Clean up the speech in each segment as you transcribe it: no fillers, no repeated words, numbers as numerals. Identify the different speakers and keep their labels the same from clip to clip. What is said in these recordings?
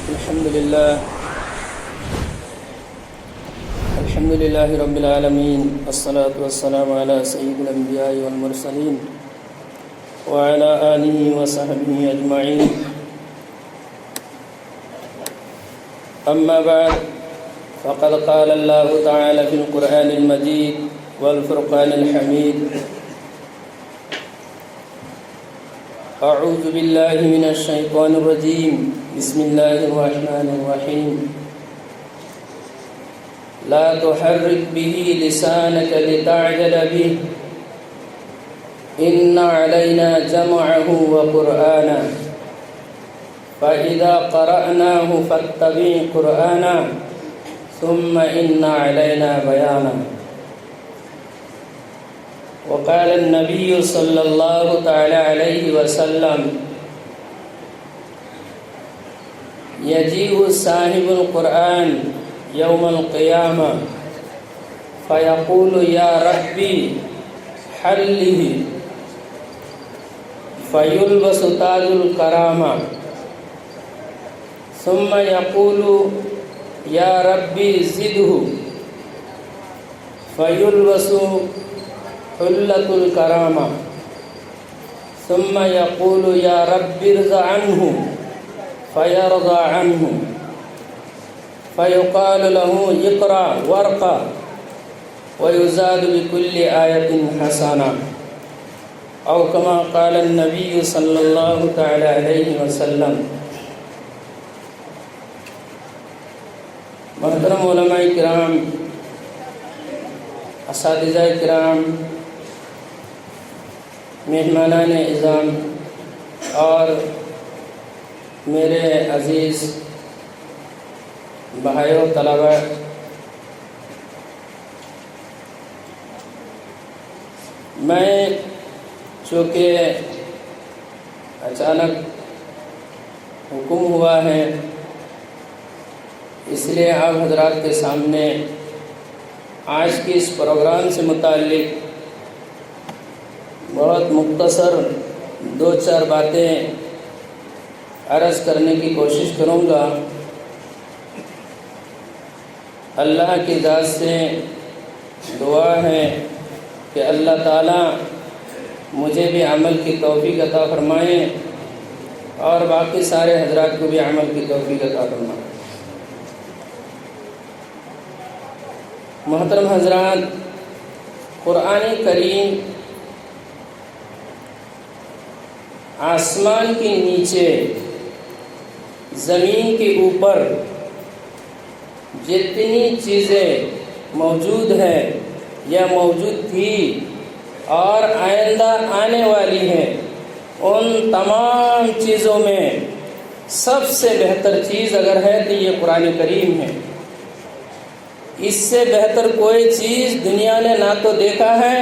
Speaker 1: الحمد لله رب العالمين، والصلاة والسلام على سيد الأنبياء والمرسلين وعلى آله وصحبه أجمعين. أما بعد، فقد قال الله تعالى في القرآن المجيد والفرقان الحميد: أعوذ بالله من الشيطان الرجيم، بسم الله الرحمن الرحيم. لا تحرك به لسانك لتعجل به، إن علينا جمعه وقرآنه، فإذا قرأناه فاتبع قرآنه، ثم إن علينا بيانه. وقال النبي صلى الله تعالى عليه وسلم: يجيء صاحب القرآن يوم القيامة فيقول: يا ربي حله، فيلبس تاج الكرامة، ثم يقول: يا ربي زده، فيلبس حلة الكرامة، ثم يقول: يا رب ارض عنه، فيرضى عنه، فيقال له: اقرأ وارقى، ويزاد بكل آية حسنة، أو كما قال النبي صلی اللہ تعالی علیہ وسلم. محترم علماء کرام، اساتذہ کرام، مہمانان اعظام اور میرے عزیز بھائیو طلبہ، میں چونکہ اچانک حکم ہوا ہے، اس لیے آپ حضرات کے سامنے آج کے اس پروگرام سے متعلق بہت مختصر 2-4 باتیں عرض کرنے کی کوشش کروں گا. اللہ کی ذات سے دعا ہے کہ اللہ تعالیٰ مجھے بھی عمل کی توفیق عطا فرمائیں اور باقی سارے حضرات کو بھی عمل کی توفیق عطا فرمائیں. محترم حضرات، قرآن کریم آسمان کے نیچے، زمین کے اوپر جتنی چیزیں موجود ہیں یا موجود تھی اور آئندہ آنے والی ہیں، ان تمام چیزوں میں سب سے بہتر چیز اگر ہے تو یہ قرآن کریم ہے. اس سے بہتر کوئی چیز دنیا نے نہ تو دیکھا ہے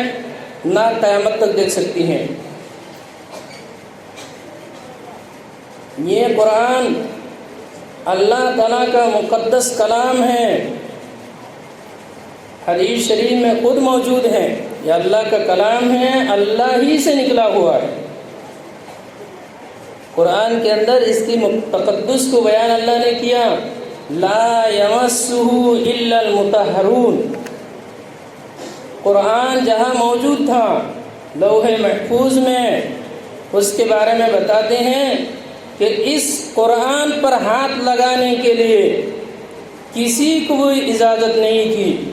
Speaker 1: نہ قیامت تک دیکھ سکتی ہے. یہ قرآن اللہ تعالیٰ کا مقدس کلام ہے. حدیث شریف میں خود موجود ہے، یہ اللہ کا کلام ہے، اللہ ہی سے نکلا ہوا ہے. قرآن کے اندر اس کی تقدس کو بیان اللہ نے کیا: لا یمسہ الا المطہرون. قرآن جہاں موجود تھا لوح محفوظ میں، اس کے بارے میں بتاتے ہیں کہ اس قرآن پر ہاتھ لگانے کے لیے کسی کو کوئی اجازت نہیں تھی.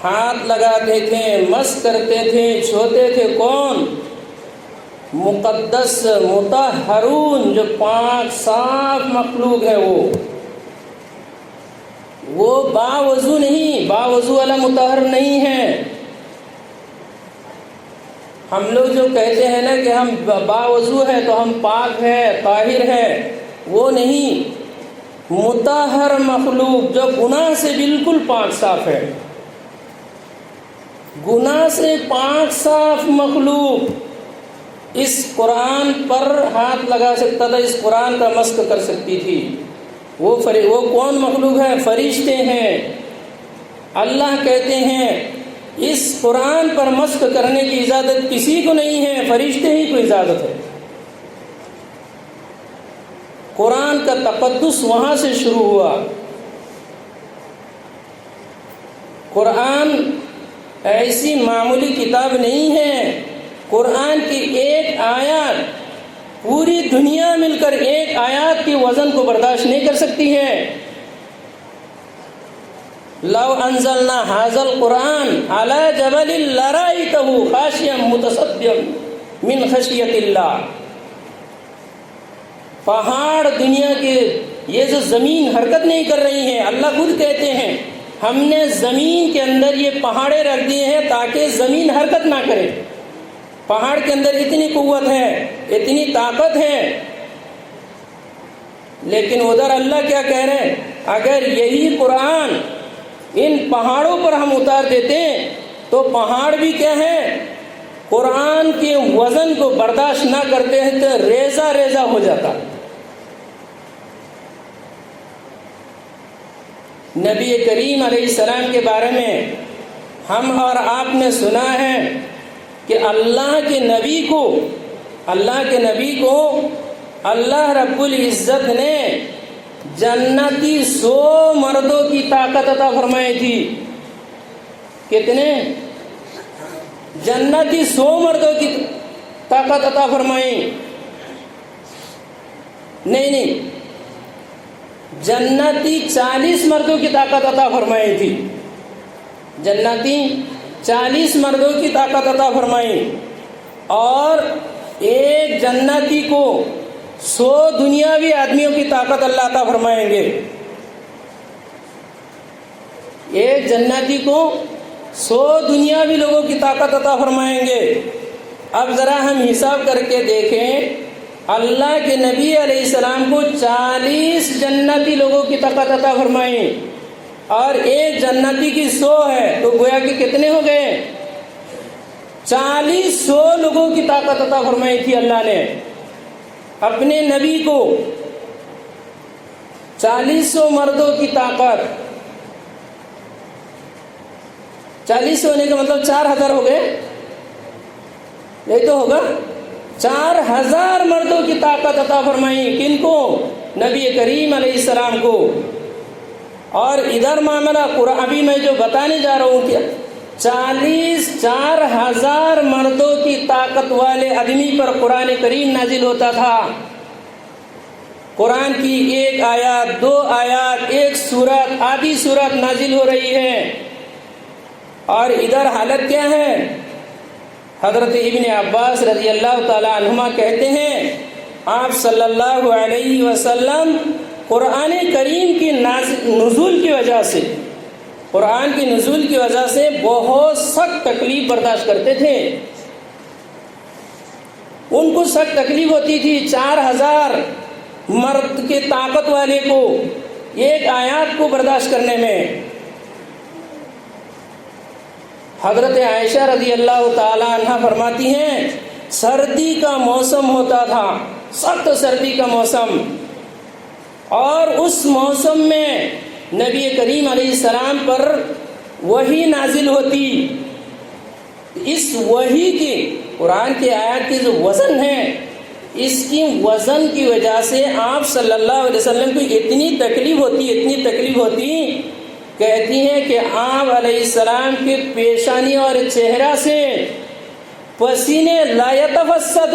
Speaker 1: ہاتھ لگاتے تھے، مس کرتے تھے، چھوتے تھے کون؟ مقدس مطہرون، جو پاک صاف مخلوق ہے. وہ باوضو نہیں، باوضو والا مطہر نہیں ہے. ہم لوگ جو کہتے ہیں نا کہ ہم باوضو ہے تو ہم پاک ہے، طاہر ہے، وہ نہیں. مطہر مخلوق جو گناہ سے بالکل پاک صاف ہے، گناہ سے پاک صاف مخلوق اس قرآن پر ہاتھ لگا سکتا تھا، اس قرآن کا مسک کر سکتی تھی. وہ کون مخلوق ہے؟ فرشتے ہیں. اللہ کہتے ہیں اس قرآن پر مسک کرنے کی اجازت کسی کو نہیں ہے، فرشتے ہی کو اجازت ہے. قرآن کا تقدس وہاں سے شروع ہوا۔ قرآن ایسی معمولی کتاب نہیں ہے، قرآن کی ایک آیات پوری دنیا مل کر ایک آیات کی وزن کو برداشت نہیں کر سکتی ہے۔ لو انزلنا هذا القرآن على جبل لرأيته خاشعا متصدعا من خشیت اللہ۔ پہاڑ دنیا کے یہ جو زمین حرکت نہیں کر رہی ہے، اللہ خود کہتے ہیں ہم نے زمین کے اندر یہ پہاڑے رکھ دیے ہیں تاکہ زمین حرکت نہ کرے۔ پہاڑ کے اندر اتنی قوت ہے، اتنی طاقت ہے، لیکن ادھر اللہ کیا کہہ رہے ہیں؟ اگر یہی قرآن ان پہاڑوں پر ہم اتار دیتے تو پہاڑ بھی کیا ہے، قرآن کے وزن کو برداشت نہ کرتے ہیں تو ریزہ ریزہ ہو جاتا۔ نبی کریم علیہ السلام کے بارے میں ہم اور آپ نے سنا ہے کہ اللہ کے نبی کو اللہ رب العزت نے جنتی 100 مردوں کی طاقت عطا فرمائی تھی۔ کتنے؟ جنتی 100 مردوں کی طاقت عطا فرمائی؟ نہیں، جنتی 40 مردوں کی طاقت عطا فرمائی تھی۔ جنتی 40 مردوں کی طاقت عطا فرمائی، اور ایک جنتی کو 100 دنیاوی آدمیوں کی طاقت اللہ عطا فرمائیں گے۔ ایک جنتی کو 100 دنیاوی لوگوں کی طاقت عطا فرمائیں گے۔ اب ذرا ہم حساب کر کے دیکھیں، اللہ کے نبی علیہ السلام کو 40 جنتی لوگوں کی طاقت عطا فرمائی، اور ایک جنتی کی 100 ہے، تو گویا کہ کتنے ہو گئے؟ 40 لوگوں کی طاقت عطا فرمائی تھی اللہ نے اپنے نبی کو۔ 40 مردوں کی طاقت، 40 ہونے کا مطلب 4000 ہو گئے، یہی تو ہوگا۔ 4000 مردوں کی طاقت عطا فرمائی، کن کو؟ نبی کریم علیہ السلام کو۔ اور ادھر معاملہ قرآن ابھی میں جو بتانے جا رہا ہوں کہ 4000 مردوں کی طاقت والے آدمی پر قرآن کریم نازل ہوتا تھا۔ قرآن کی ایک آیات، 2 آیات، ایک سورت، آدھی سورت نازل ہو رہی ہے، اور ادھر حالت کیا ہے؟ حضرت ابن عباس رضی اللہ تعالی عنہما کہتے ہیں آپ صلی اللہ علیہ وسلم قرآن کریم کی نزول کی وجہ سے، قرآن کی نزول کی وجہ سے بہت سخت تکلیف برداشت کرتے تھے۔ ان کو سخت تکلیف ہوتی تھی 4000 مرد کے طاقت والے کو ایک آیات کو برداشت کرنے میں۔ حضرت عائشہ رضی اللہ تعالی عنہ فرماتی ہیں سردی کا موسم ہوتا تھا، سخت سردی کا موسم، اور اس موسم میں نبی کریم علیہ السلام پر وحی نازل ہوتی۔ اس وحی کی، قرآن کی آیات کی جو وزن ہے، اس کی وزن کی وجہ سے آپ صلی اللہ علیہ وسلم کو اتنی تکلیف ہوتی، کہتی ہیں کہ آپ علیہ السلام کے پیشانی اور چہرہ سے پسینے لا یتفسد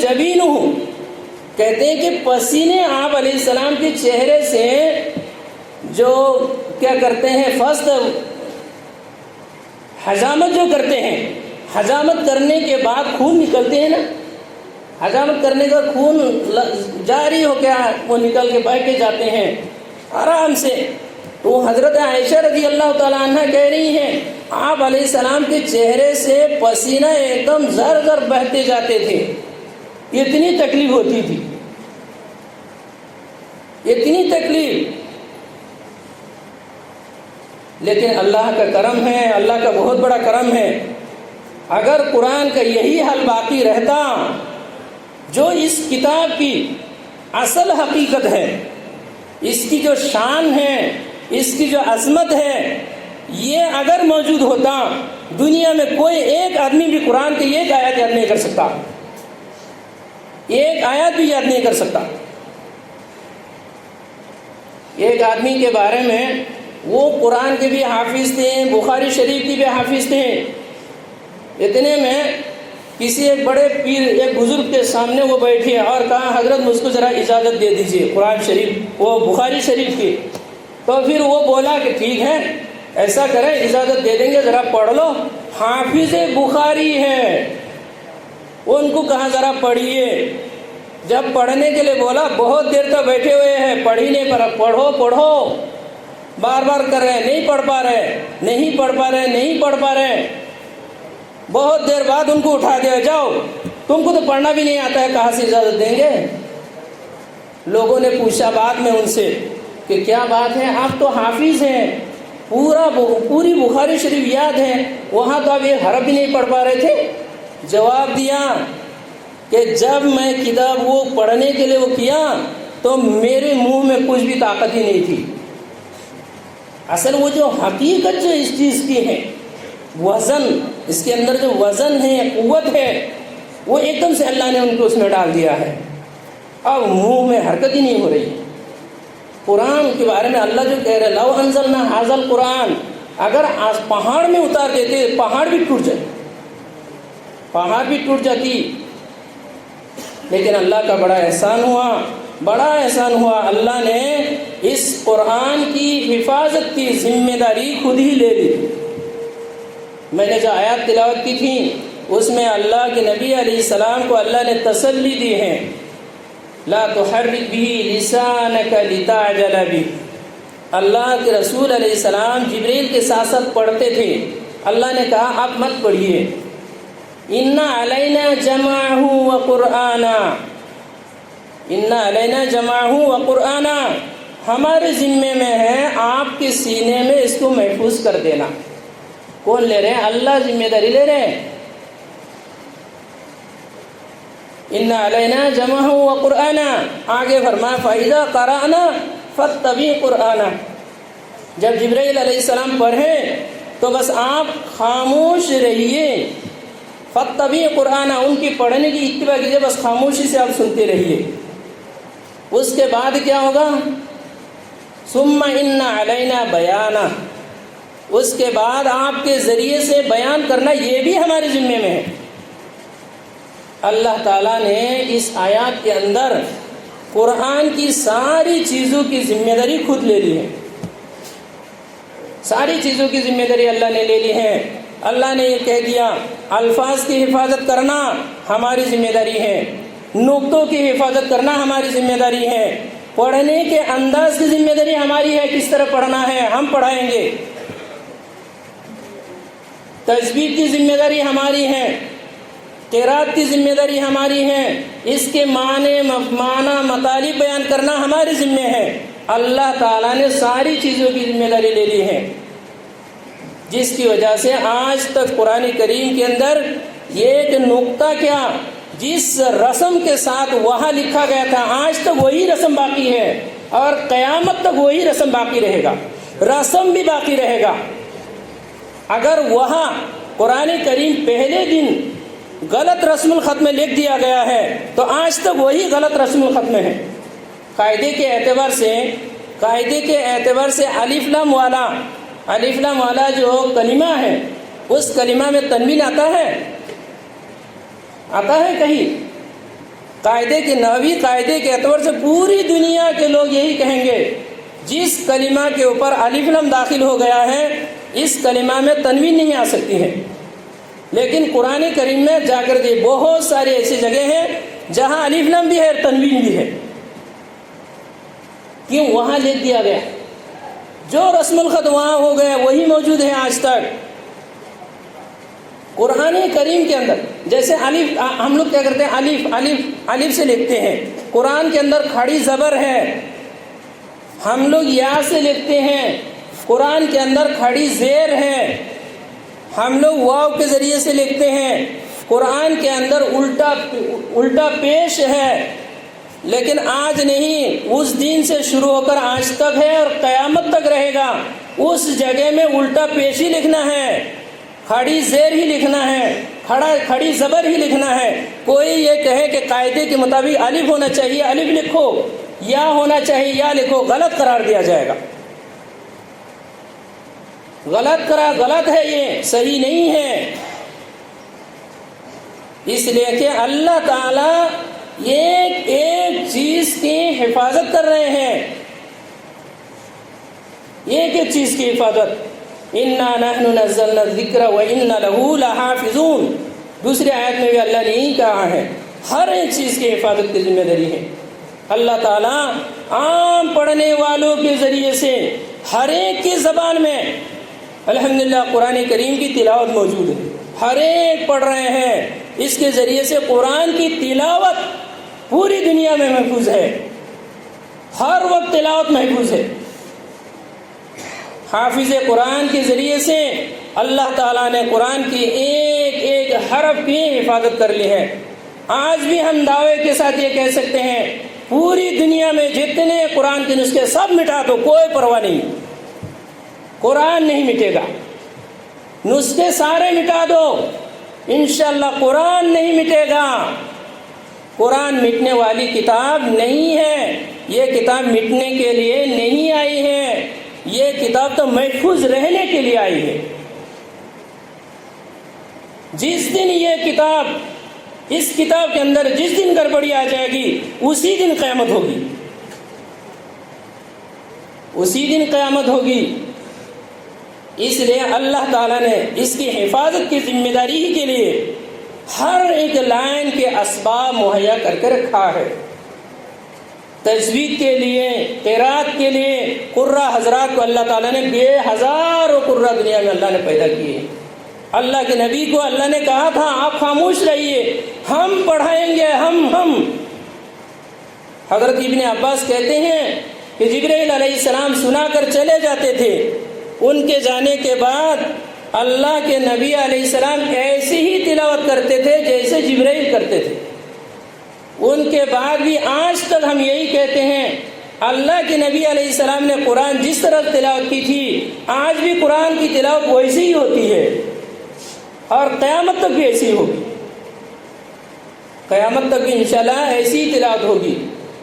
Speaker 1: جبینہ، کہتے ہیں کہ پسینے آپ علیہ السلام کے چہرے سے جو کیا کرتے ہیں، فسد، حجامت جو کرتے ہیں، حجامت کرنے کے بعد خون نکلتے ہیں نا، حجامت کرنے کا خون جاری ہو کے وہ نکل کے بہہ کے جاتے ہیں آرام سے، تو حضرت عائشہ رضی اللہ تعالیٰ عنہ کہہ رہی ہیں آپ علیہ السلام کے چہرے سے پسینہ ایک دم زر زر بہتے جاتے تھے، اتنی تکلیف ہوتی تھی، اتنی تکلیف۔ لیکن اللہ کا کرم ہے، اللہ کا بہت بڑا کرم ہے، اگر قرآن کا یہی حل باقی رہتا، جو اس کتاب کی اصل حقیقت ہے، اس کی جو شان ہے، اس کی جو عظمت ہے، یہ اگر موجود ہوتا، دنیا میں کوئی ایک آدمی بھی قرآن کی ایک آیت یاد نہیں کر سکتا۔ ایک آیت بھی یاد نہیں کر سکتا۔ ایک آدمی کے بارے میں وہ قرآن کے بھی حافظ تھے، بخاری شریف کی بھی حافظ تھے، اتنے میں کسی ایک بڑے پیر ایک بزرگ کے سامنے وہ بیٹھے اور کہا حضرت مجھ کو ذرا اجازت دے دیجیے قرآن شریف وہ بخاری شریف کی۔ تو پھر وہ بولا کہ ٹھیک ہے ایسا کریں اجازت دے دیں گے، ذرا پڑھ لو۔ حافظ بخاری ہے، وہ ان کو کہا ذرا پڑھیے۔ جب پڑھنے کے لیے بولا بہت دیر تک بیٹھے ہوئے ہیں، پڑھ ہی نہیں پڑھا، پڑھو پڑھو بار بار کر رہے ہیں، نہیں پڑھ پا رہے، نہیں پڑھ پا رہے، نہیں پڑھ پا رہے۔ بہت دیر بعد ان کو اٹھا دیا، جاؤ تم کو تو پڑھنا بھی نہیں آتا ہے، کہاں سے اجازت دیں گے؟ لوگوں نے پوچھا بعد میں ان سے کہ کیا بات ہے، آپ تو حافظ ہیں، پوری بخاری شریف یاد ہے، وہاں تو آپ ایک حرف بھی نہیں پڑھ پا رہے تھے۔ جواب دیا کہ جب میں کتاب وہ پڑھنے کے لیے وہ کیا تو میرے منہ میں کچھ بھی طاقت ہی نہیں تھی۔ اصل وہ جو حقیقت جو اس چیز کی ہے، وزن، اس کے اندر جو وزن ہے، قوت ہے، وہ ایک دم سے اللہ نے ان کو اس میں ڈال دیا ہے، اب منہ میں حرکت ہی نہیں ہو رہی۔ قرآن کے بارے میں اللہ جو کہہ رہے لو انزلنا ھذا القرآن، اگر پہاڑ میں اتار دیتے پہاڑ بھی ٹوٹ جائے، پہاڑ بھی ٹوٹ جاتی۔ لیکن اللہ کا بڑا احسان ہوا، بڑا احسان ہوا، اللہ نے اس قرآن کی حفاظت کی ذمہ داری خود ہی لے لی۔ میں نے جو آیات تلاوت کی تھی اس میں اللہ کے نبی علیہ السلام کو اللہ نے تسلی دی ہے، لا تحرک به لسانک لتعجل به۔ اللہ کے رسول علیہ السلام جبریل کے ساتھ ساتھ پڑھتے تھے، اللہ نے کہا آپ مت پڑھیے، ان علینا جمعہ وقرآنا، ان علینا جمعہ وقرآنا، ہمارے ذمے میں ہے آپ کے سینے میں اس کو محفوظ کر دینا۔ کون لے رہے ہیں؟ اللہ ذمہ داری لے رہے ہیں۔ ان علینا جمعہ وقرآنا، آگے فرمایا فَإِذَا قَرَأْنَا فَاتَّبِعْ قُرْآنَا، جب جبرائیل علیہ السلام پڑھیں تو بس آپ خاموش رہیے، فَاتَّبِعْ قُرْآنَا، ان کی پڑھنے کی اتباع کیجیے، بس خاموشی سے آپ سنتے رہیے۔ اس کے بعد کیا ہوگا؟ ثُمَّ إِنَّ عَلَيْنَا بَيَانَا، اس کے بعد آپ کے ذریعے سے بیان کرنا یہ بھی ہمارے ذمے میں ہے۔ اللہ تعالیٰ نے اس آیات کے اندر قرآن کی ساری چیزوں کی ذمہ داری خود لے لی ہے، ساری چیزوں کی ذمہ داری اللہ نے لے لی ہے۔ اللہ نے یہ کہہ دیا الفاظ کی حفاظت کرنا ہماری ذمہ داری ہے، نقطوں کی حفاظت کرنا ہماری ذمہ داری ہے، پڑھنے کے انداز کی ذمہ داری ہماری ہے، کس طرح پڑھنا ہے ہم پڑھائیں گے، تجوید کی ذمہ داری ہماری ہے، قرات کی ذمہ داری ہماری ہے، اس کے معنی مطالب بیان کرنا ہمارے ذمہ ہے۔ اللہ تعالیٰ نے ساری چیزوں کی ذمہ داری لے لی ہے، جس کی وجہ سے آج تک قرآن کریم کے اندر ایک نقطہ کیا، جس رسم کے ساتھ وہاں لکھا گیا تھا آج تک وہی رسم باقی ہے، اور قیامت تک وہی رسم باقی رہے گا، رسم بھی باقی رہے گا۔ اگر وہاں قرآن کریم پہلے دن غلط رسم الخط میں لکھ دیا گیا ہے تو آج تک وہی غلط رسم الخط میں ہے۔ قاعدے کے اعتبار سے الف لام والا جو کلمہ ہے اس کلمہ میں تنوین آتا ہے کہیں؟ نحوی قاعدے کے اعتبار سے پوری دنیا کے لوگ یہی کہیں گے جس کلمہ کے اوپر الف لام داخل ہو گیا ہے اس کلمہ میں تنوین نہیں آ سکتی ہے، لیکن قرآن کریم میں جا کر کے بہت ساری ایسی جگہ ہیں جہاں الف لام بھی ہے اور تنوین بھی ہے۔ کیوں؟ وہاں لکھ دیا گیا، جو رسم الخط وہاں ہو گیا وہی موجود ہے آج تک۔ قرآن کریم کے اندر جیسے الف، ہم لوگ کیا کرتے ہیں الف سے لکھتے ہیں، قرآن کے اندر کھڑی زبر ہے، ہم لوگ یا سے لکھتے ہیں، قرآن کے اندر کھڑی زیر ہے، ہم لوگ واو کے ذریعے سے لکھتے ہیں، قرآن کے اندر الٹا پیش ہے، لیکن آج نہیں، اس دن سے شروع ہو کر آج تک ہے اور قیامت تک رہے گا، اس جگہ میں الٹا پیش ہی لکھنا ہے، کھڑی زیر ہی لکھنا ہے، کھڑی زبر ہی لکھنا ہے. کوئی یہ کہے کہ قاعدے کے مطابق الف ہونا چاہیے، الف لکھو، یا ہونا چاہیے یا لکھو، غلط قرار دیا جائے گا. غلط ہے، یہ صحیح نہیں ہے. اس لیے کہ اللہ تعالیٰ ایک ایک چیز کی حفاظت کر رہے ہیں، ایک ایک چیز کی حفاظت. اِنَّا نَحْنُ نَزَّلْنَا الذِّكْرَ وَإِنَّا لَهُ لَحَافِظُونَ. دوسری آیت میں بھی اللہ نے یہی کہا ہے، ہر ایک چیز کی حفاظت کی ذمہ داری ہے. اللہ تعالیٰ عام پڑھنے والوں کے ذریعے سے ہر ایک کی زبان میں الحمدللہ قرآن کریم کی تلاوت موجود ہے. ہر ایک پڑھ رہے ہیں، اس کے ذریعے سے قرآن کی تلاوت پوری دنیا میں محفوظ ہے، ہر وقت تلاوت محفوظ ہے. حافظ قرآن کے ذریعے سے اللہ تعالیٰ نے قرآن کی ایک ایک حرف کی حفاظت کر لی ہے. آج بھی ہم دعوے کے ساتھ یہ کہہ سکتے ہیں، پوری دنیا میں جتنے قرآن کے نسخے سب مٹا دو، کوئی پرواہ نہیں، قرآن نہیں مٹے گا. نسخے سارے مٹا دو، انشاءاللہ قرآن نہیں مٹے گا. قرآن مٹنے والی کتاب نہیں ہے، یہ کتاب مٹنے کے لیے نہیں آئی ہے، یہ کتاب تو محفوظ رہنے کے لیے آئی ہے. جس دن یہ کتاب، اس کتاب کے اندر جس دن گڑبڑی آ جائے گی، اسی دن قیامت ہوگی، اسی دن قیامت ہوگی. اس لیے اللہ تعالیٰ نے اس کی حفاظت کی ذمہ داری کے لیے ہر ایک لائن کے اسباب مہیا کر کے رکھا ہے. تجوید کے لیے، قرات کے لیے قرہ حضرات کو اللہ تعالیٰ نے ہزاروں قرہ دنیا میں اللہ نے پیدا کیے. اللہ کے نبی کو اللہ نے کہا تھا آپ خاموش رہیے، ہم پڑھائیں گے. ہم حضرت ابن عباس کہتے ہیں کہ جبرائیل علیہ السلام سنا کر چلے جاتے تھے، ان کے جانے کے بعد اللہ کے نبی علیہ السلام ایسی ہی تلاوت کرتے تھے جیسے جبرائیل کرتے تھے. ان کے بعد بھی آج تک ہم یہی کہتے ہیں، اللہ کے نبی علیہ السلام نے قرآن جس طرح تلاوت کی تھی، آج بھی قرآن کی تلاوت ویسی ہی ہوتی ہے، اور قیامت تک بھی ایسی ہوگی. قیامت تک بھی انشاءاللہ ایسی ہی تلاوت ہوگی.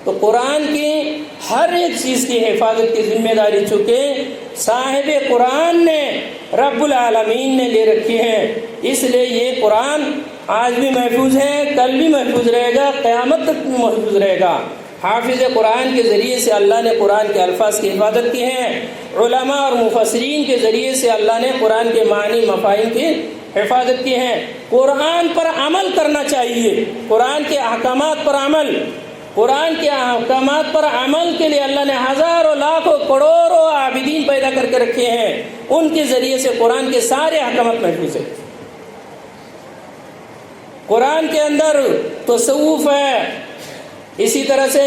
Speaker 1: تو قرآن کی ہر ایک چیز کی حفاظت کی ذمہ داری چونکہ صاحب قرآن نے، رب العالمین نے لے رکھی ہے. اس لیے یہ قرآن آج بھی محفوظ ہے، کل بھی محفوظ رہے گا، قیامت تک بھی محفوظ رہے گا. حافظ قرآن کے ذریعے سے اللہ نے قرآن کے الفاظ کی حفاظت کی ہے. علماء اور مفسرین کے ذریعے سے اللہ نے قرآن کے معنی مفاہیم کی حفاظت کی ہے. قرآن پر عمل کرنا چاہیے، قرآن کے احکامات پر عمل. قرآن کے احکامات پر عمل کے لیے اللہ نے ہزاروں لاکھوں کروڑوں عابدین پیدا کر کے رکھے ہیں، ان کے ذریعے سے قرآن کے سارے احکامات محفوظ ہیں. قرآن کے اندر تصوف ہے، اسی طرح سے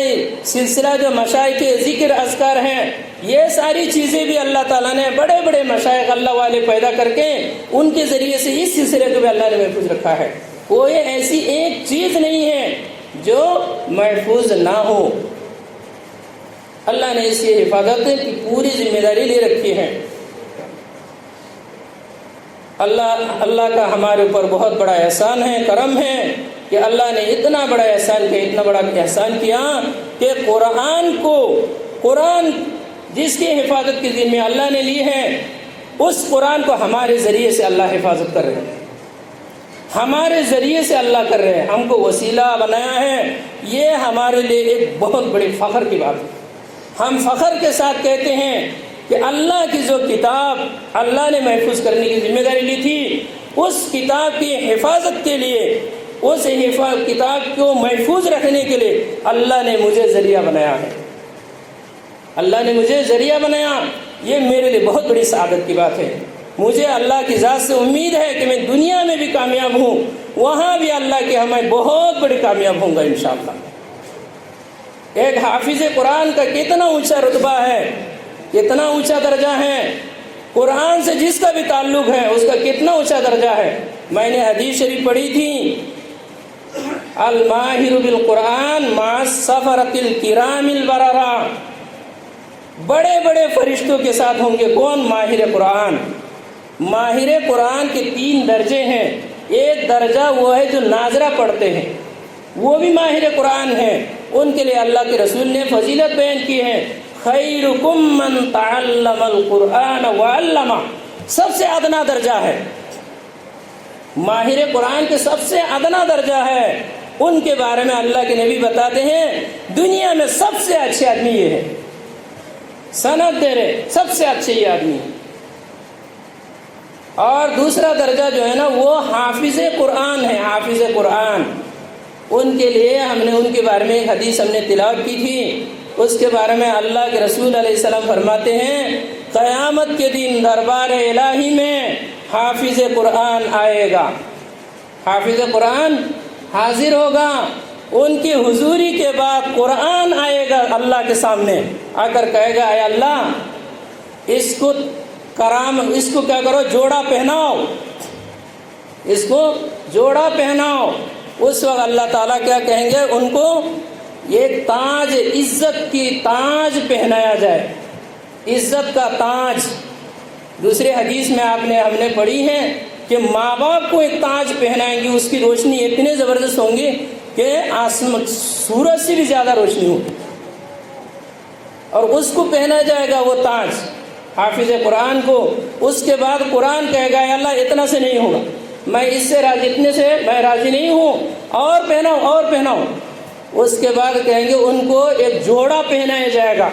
Speaker 1: سلسلہ جو مشائخ کے ذکر اذکار ہیں، یہ ساری چیزیں بھی اللہ تعالیٰ نے بڑے بڑے مشائخ اللہ والے پیدا کر کے ان کے ذریعے سے اس سلسلے کو بھی اللہ نے محفوظ رکھا ہے. کوئی ایسی ایک چیز نہیں ہے جو محفوظ نہ ہو. اللہ نے اس کی حفاظت کی پوری ذمہ داری لے رکھی ہے. اللہ کا ہمارے اوپر بہت بڑا احسان ہے، کرم ہے کہ اللہ نے اتنا بڑا احسان کیا، اتنا بڑا احسان کیا کہ قرآن جس کی حفاظت کی ذمہ اللہ نے لی ہے، اس قرآن کو ہمارے ذریعے سے اللہ حفاظت کر رہے ہیں، ہمارے ذریعے سے اللہ کر رہے ہیں، ہم کو وسیلہ بنایا ہے. یہ ہمارے لیے ایک بہت بڑی فخر کی بات ہے. ہم فخر کے ساتھ کہتے ہیں کہ اللہ کی جو کتاب اللہ نے محفوظ کرنے کی ذمہ داری لی تھی، اس کتاب کی حفاظت کے لیے، اس کتاب کو محفوظ رکھنے کے لیے اللہ نے مجھے ذریعہ بنایا ہے. اللہ نے مجھے ذریعہ بنایا، یہ میرے لیے بہت بڑی سعادت کی بات ہے. مجھے اللہ کی ذات سے امید ہے کہ میں دنیا میں بھی کامیاب ہوں، وہاں بھی اللہ کے ہمیں بہت بڑی کامیاب ہوں گا انشاءاللہ. ایک حافظ قرآن کا کتنا اونچا رتبہ ہے، کتنا اونچا درجہ ہے. قرآن سے جس کا بھی تعلق ہے اس کا کتنا اونچا درجہ ہے. میں نے حدیث شریف پڑھی تھی، الماہر بالقرآن مع السفرۃ الکرام البررہ. بڑے بڑے فرشتوں کے ساتھ ہوں گے کون؟ ماہر قرآن. ماہر قرآن کے 3 درجے ہیں. ایک درجہ وہ ہے جو ناظرہ پڑھتے ہیں، وہ بھی ماہر قرآن ہیں، ان کے لیے اللہ کے رسول نے فضیلت بیان کی ہے، خیرکم من تعلم القرآن وعلمہ، سب سے ادنا درجہ ہے، ماہر قرآن کے سب سے ادنا درجہ ہے، ان کے بارے میں اللہ کے نبی بتاتے ہیں دنیا میں سب سے اچھے آدمی یہ ہے، سند دے رہے سب سے اچھے یہ آدمی ہے۔ اور دوسرا درجہ جو ہے نا وہ حافظ قرآن ہے، حافظ قرآن، ان کے لیے ہم نے ان کے بارے میں ایک حدیث ہم نے تلاوت کی تھی، اس کے بارے میں اللہ کے رسول علیہ السلام فرماتے ہیں قیامت کے دن دربار الہی میں حافظ قرآن آئے گا، حافظ قرآن حاضر ہوگا، ان کی حضوری کے بعد قرآن آئے گا اللہ کے سامنے، آ کر کہے گا اے اللہ اس کو کیا کرو، جوڑا پہناؤ، اس کو جوڑا پہناؤ۔ اس وقت اللہ تعالیٰ کیا کہیں گے، ان کو یہ تاج، عزت کی تاج پہنایا جائے، عزت کا تاج۔ دوسرے حدیث میں ہم نے پڑھی ہے کہ ماں باپ کو ایک تاج پہنائیں گے، اس کی روشنی اتنے زبردست ہوں گی کہ سورج سے بھی زیادہ روشنی ہوگی، اور اس کو پہنا جائے گا وہ تاج حافظ قرآن کو۔ اس کے بعد قرآن کہے گا اے اللہ اتنا سے نہیں ہوگا، میں اس سے راضی، اتنے سے میں راضی نہیں ہوں، اور پہناؤ اور پہناؤ۔ اس کے بعد کہیں گے ان کو ایک جوڑا پہنایا جائے گا،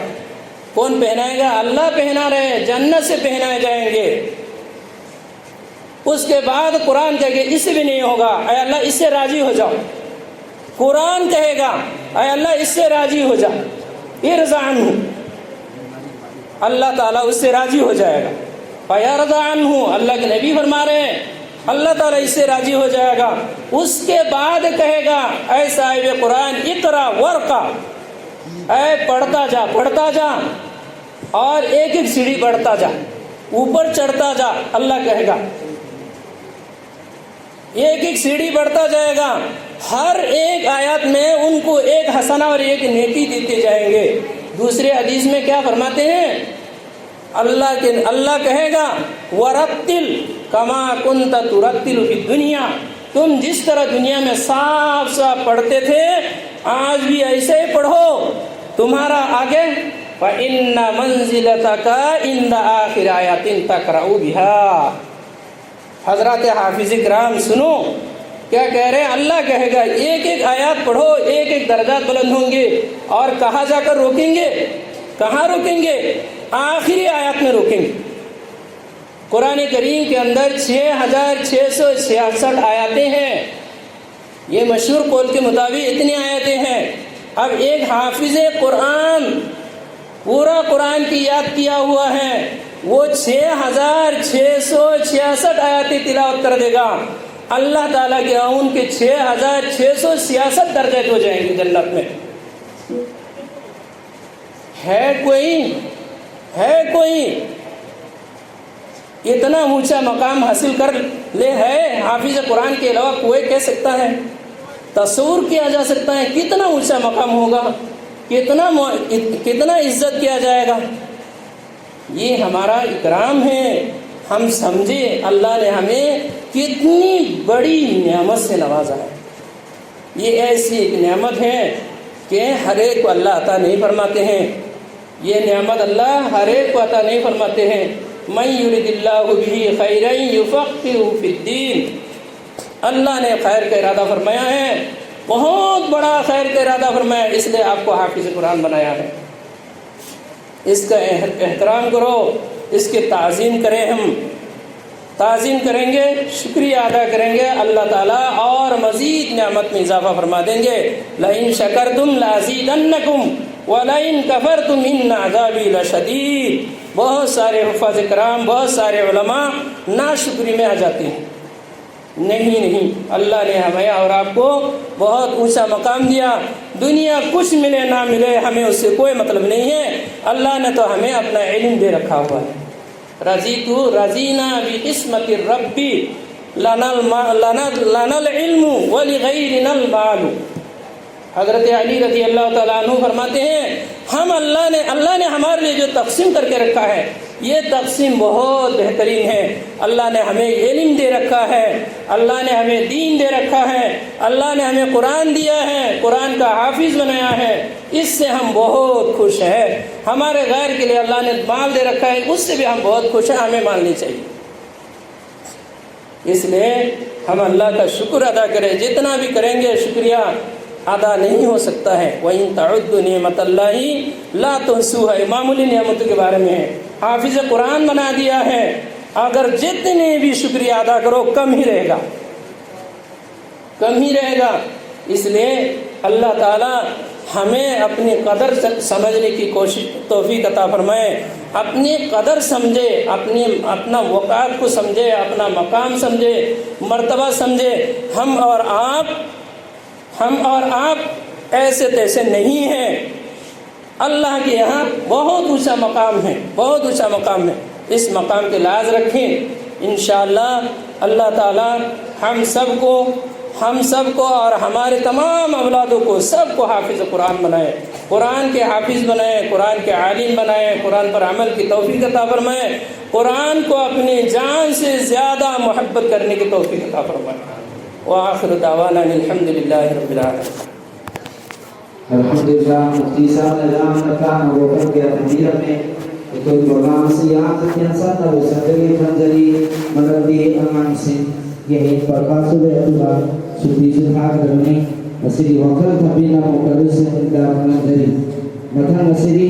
Speaker 1: کون پہنائے گا؟ اللہ پہنا رہے ہیں، جنت سے پہنائے جائیں گے۔ اس کے بعد قرآن کہے گا اس سے بھی نہیں ہوگا، اے اللہ اس سے راضی ہو جاؤ۔ قرآن کہے گا اے اللہ اس سے راضی ہو جا، ارضا عنہ، اللہ تعالیٰ اس سے راضی ہو جائے گا۔ فیرضا عنہ، اللہ کے نبی فرما رہے ہیں اللہ تعالیٰ اس سے راضی ہو جائے گا۔ اس کے بعد کہے گا اے صاحب قرآن اقرا ورقا، اے پڑھتا جا پڑھتا جا، اور ایک ایک سیڑھی بڑھتا جا، اوپر چڑھتا جا، اللہ کہے گا ایک ایک سیڑھی بڑھتا جائے گا، ہر ایک آیات میں ان کو ایک حسنہ اور ایک نیکی دیتے جائیں گے۔ دوسرے حدیث میں کیا فرماتے ہیں، اللہ کہے گا وَرَتِّلْ كَمَا كُنْتَ تُرَتِّلُ فِي الدُّنْيَا، تم جس طرح دنیا میں صاف صاف پڑھتے تھے آج بھی ایسے ہی پڑھو، تمہارا آگے فَإِنَّ مَنزِلَتَكَ عِنْدَ آخِرِ آیَاتٍ تَقْرَؤُ بِهَا۔ حضرات حافظ کرام سنو کیا کہہ رہے ہیں، اللہ کہے گا ایک ایک آیات پڑھو، ایک ایک درجات بلند ہوں گے، اور کہاں جا کر روکیں گے، کہاں روکیں گے؟ آخری آیات میں روکیں گے۔ قرآن کریم کے اندر 6666 آیاتیں ہیں، یہ مشہور قول کے مطابق اتنی آیتیں ہیں۔ اب ایک حافظ قرآن پورا قرآن کی یاد کیا ہوا ہے، وہ 6666 آیاتیں تلاوت کر دے گا، اللہ تعالیٰ کے ان کے 6666 درجات ہو جائیں گے جنت میں۔ ہے کوئی اتنا اونچا مقام حاصل کر لے ہے حافظ قرآن کے علاوہ کوئی کہہ سکتا ہے؟ تصور کیا جا سکتا ہے کتنا اونچا مقام ہوگا، کتنا عزت کیا جائے گا۔ یہ ہمارا اکرام ہے، ہم سمجھے اللہ نے ہمیں کتنی بڑی نعمت سے نوازا ہے۔ یہ ایسی ایک نعمت ہے کہ ہر ایک کو اللہ عطا نہیں فرماتے ہیں، یہ نعمت اللہ ہر ایک کو عطا نہیں فرماتے ہیں۔ من یرد اللہ بہ خیرا یفقہہ فی الدین، اللہ نے خیر کا ارادہ فرمایا ہے، بہت بڑا خیر کا ارادہ فرمایا، اس لیے آپ کو حافظ قرآن بنایا ہے۔ اس کا احترام کرو، اس کی تعظیم کریں، ہم تعظیم کریں گے، شکریہ ادا کریں گے، اللہ تعالیٰ اور مزید نعمت میں اضافہ فرما دیں گے۔ لئن شکرتم لازیدنکم ولئن کفرتم ان عذابی لشدید۔ بہت سارے حفاظ کرام، بہت سارے علماء ناشکری میں آ جاتے ہیں۔ نہیں، اللہ نے ہمیں اور آپ کو بہت اونچا مقام دیا، دنیا کچھ ملے نہ ملے ہمیں اس سے کوئی مطلب نہیں ہے، اللہ نے تو ہمیں اپنا علم دے رکھا ہوا ہے۔ رضینا بقسمت الرب لنا العلم ولغیرنا المال۔ حضرت علی رضی اللہ تعالیٰ عنہ فرماتے ہیں ہم اللہ نے ہمارے لیے جو تقسیم کر کے رکھا ہے یہ تقسیم بہت بہترین ہے. اللہ نے ہمیں علم دے رکھا ہے, اللہ نے ہمیں دین دے رکھا ہے, اللہ نے ہمیں قرآن دیا ہے, قرآن کا حافظ بنایا ہے, اس سے ہم بہت خوش ہیں. ہمارے غیر کے لیے اللہ نے مال دے رکھا ہے, اس سے بھی ہم بہت خوش ہیں, ہمیں ماننی چاہیے. اس لیے ہم اللہ کا شکر ادا کریں, جتنا بھی کریں گے شکریہ ادا نہیں ہو سکتا ہے. وَإِن تَعُدُّوا نِعْمَتَ اللَّهِ لَا تُحْصُوهَا, معمولی نعمتوں کے بارے میں ہے. حافظ قرآن بنا دیا ہے, اگر جتنے بھی شکریہ ادا کرو کم ہی رہے گا, کم ہی رہے گا. اس لیے اللہ تعالی ہمیں اپنی قدر سمجھنے کی کوشش توفیق عطا فرمائے. اپنی قدر سمجھے, اپنا وقار کو سمجھے, اپنا مقام سمجھے, مرتبہ سمجھے. ہم اور آپ ایسے تیسے نہیں ہیں. اللہ کے یہاں بہت اونچا مقام ہے, بہت اونچا مقام ہے. اس مقام کے لاز رکھیں. انشاءاللہ اللہ تعالی ہم سب کو اور ہمارے تمام اولادوں کو سب کو حافظ قرآن بنائے, قرآن کے حافظ بنائے, قرآن کے عالم بنائے, قرآن پر عمل کی توفیق عطا فرمائے, قرآن کو اپنی جان سے زیادہ محبت کرنے کی توفیق عطا فرمائے. وآخر دعوانا الحمدللہ رب العالمین.
Speaker 2: الحمدللہ. مفتی صاحب نے جان کان وہ کر کے تحریر میں کوئی پروگرام سے یاد کیا ساتھ وہ سندری فنجری مدردی امان سے یہ پرکاسو دے اللہ سودی سے حق کرنے مسیری وقت تبینا مقدس اندار منجری مدھن مسیری